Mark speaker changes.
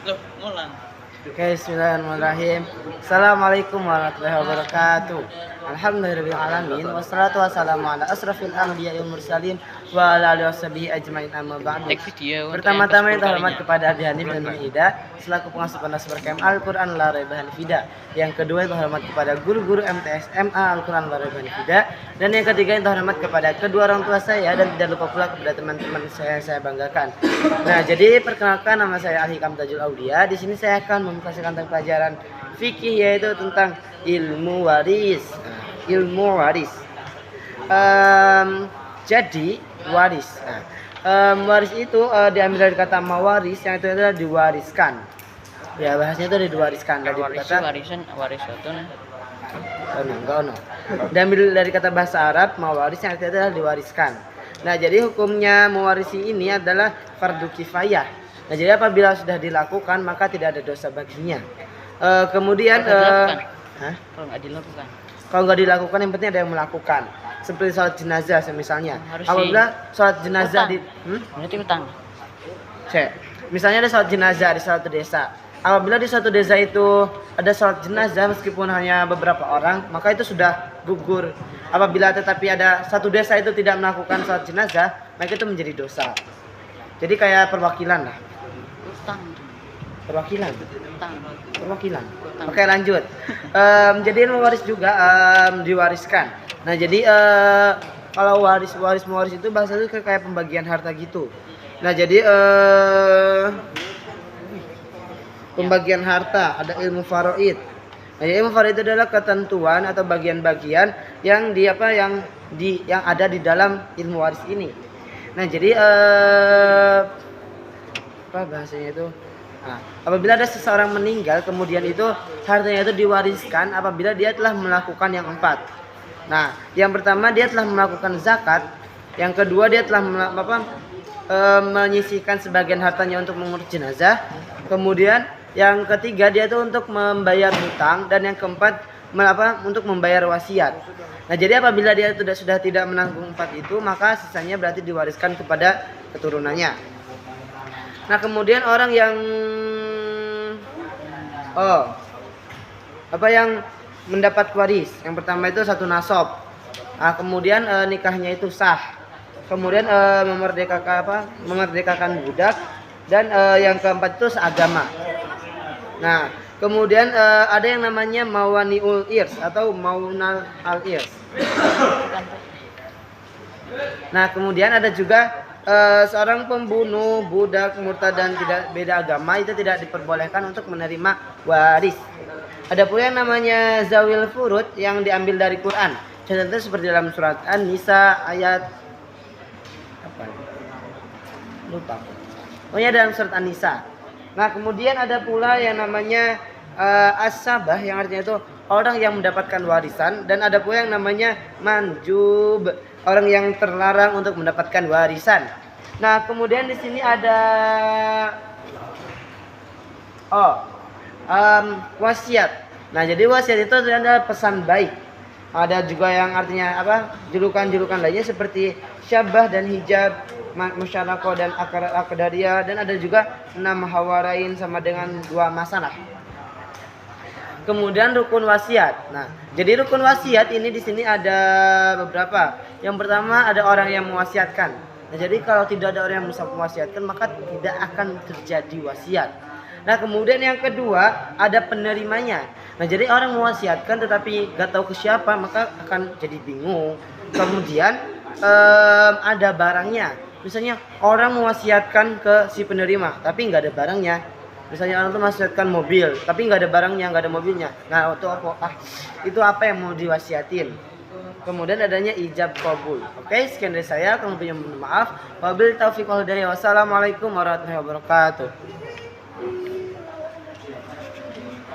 Speaker 1: Loh, ngulang.
Speaker 2: Oke, bismillahirrahmanirrahim. Assalamualaikum warahmatullahi wabarakatuh. Alhamdulillahirrahmanirrahim. Wassalatu wassalamu ala asrafil anbiya'i wal mursalin wa ala alihi washabihi ajmain amma ba'du.
Speaker 1: Take video.
Speaker 2: Pertama-tama yang terhormat kepada Adi Hanif dan Ida selaku pengasuh pondok berkem Al-Qur'an La Raiba Hanifida. Yang kedua yang terhormat kepada guru-guru MTS MA Al-Qur'an La Raiba Hanifida. Dan yang ketiga yang terhormat kepada kedua orang tua saya dan tidak lupa pula kepada teman-teman saya yang saya banggakan. Nah, jadi perkenalkan, nama saya Al-Hikam Tajul Aulia. Di sini saya akan mempresentasikan tentang pelajaran fikih, yaitu tentang ilmu waris. Ilmu waris. Jadi waris. Waris itu diambil dari kata mawaris, yang itu adalah diwariskan. Ya, bahasanya itu diwariskan dari kata
Speaker 1: warisatun.
Speaker 2: enggak. Diambil dari kata bahasa Arab mawaris, yang itu adalah diwariskan. Nah, jadi hukumnya mewarisi ini adalah fardu kifayah. Nah, jadi apabila sudah dilakukan maka tidak ada dosa baginya. Kemudian
Speaker 1: Kalau nggak dilakukan.
Speaker 2: Kalau nggak dilakukan, yang penting ada yang melakukan. Seperti sholat jenazah misalnya.
Speaker 1: Harus
Speaker 2: Apabila sholat jenazah
Speaker 1: berarti utang.
Speaker 2: Misalnya ada sholat jenazah di suatu desa. Apabila di suatu desa itu ada sholat jenazah meskipun hanya beberapa orang, maka itu sudah gugur. Apabila tetapi ada satu desa itu tidak melakukan sholat jenazah, maka itu menjadi dosa. Jadi kayak perwakilan lah.
Speaker 1: Utang.
Speaker 2: Perwakilan.
Speaker 1: Utang.
Speaker 2: Oke, lanjut. Jadi ilmu waris juga diwariskan. Nah, jadi kalau mewaris itu bahasanya kayak pembagian harta gitu. Nah, jadi pembagian harta, ada ilmu faraid. Nah, ilmu faraid itu adalah ketentuan atau bagian-bagian yang yang ada di dalam ilmu waris ini. Nah, jadi apa bahasanya itu? Nah, apabila ada seseorang meninggal kemudian itu hartanya itu diwariskan apabila dia telah melakukan yang 4. Nah, yang pertama dia telah melakukan zakat, yang kedua dia telah menyisihkan sebagian hartanya untuk mengurus jenazah, kemudian yang ketiga dia itu untuk membayar hutang, dan yang keempat untuk membayar wasiat. Nah, jadi apabila dia sudah tidak menanggung 4 itu, maka sisanya berarti diwariskan kepada keturunannya. Nah, kemudian orang yang yang mendapat waris, yang pertama itu 1 nasab. Nah, kemudian nikahnya itu sah. Kemudian memerdekakan budak, dan yang keempat itu seagama. Nah, kemudian ada yang namanya mawaniul irs atau maunal al irs. Nah, kemudian ada juga seorang pembunuh, budak, murtad dan tidak beda agama itu tidak diperbolehkan untuk menerima waris. Ada pula yang namanya zawil furud yang diambil dari Quran. Contohnya seperti dalam surat An-Nisa ayat apa? Lupa. Pokoknya dalam surat An-Nisa. Nah, kemudian ada pula yang namanya as-sabah, yang artinya itu orang yang mendapatkan warisan, dan ada pula yang namanya manjub, orang yang terlarang untuk mendapatkan warisan. Nah, kemudian di sini ada wasiat. Nah, jadi wasiat itu adalah pesan baik. Ada juga yang artinya julukan-julukan lainnya seperti syabah dan hijab, musyarakoh dan akadariyah, dan ada juga 6 hawarain sama dengan 2 masalah. Kemudian rukun wasiat. Nah, jadi rukun wasiat ini di sini ada beberapa. Yang pertama ada orang yang mewasiatkan. Nah, jadi kalau tidak ada orang yang bisa mewasiatkan maka tidak akan terjadi wasiat. Nah, kemudian yang kedua ada penerimanya. Nah, jadi orang mewasiatkan tetapi gak tahu ke siapa maka akan jadi bingung. Kemudian ada barangnya. Misalnya orang mewasiatkan ke si penerima tapi nggak ada barangnya. Misalnya orang itu mewasiatkan mobil tapi nggak ada barangnya, nggak ada mobilnya. Nah, itu apa yang mau diwasiatin? Kemudian adanya ijab qabul. Oke, sekian dari saya. Kalau punya mohon maaf. Wabillahi taufiq wal hidayah. Wassalamualaikum warahmatullahi wabarakatuh.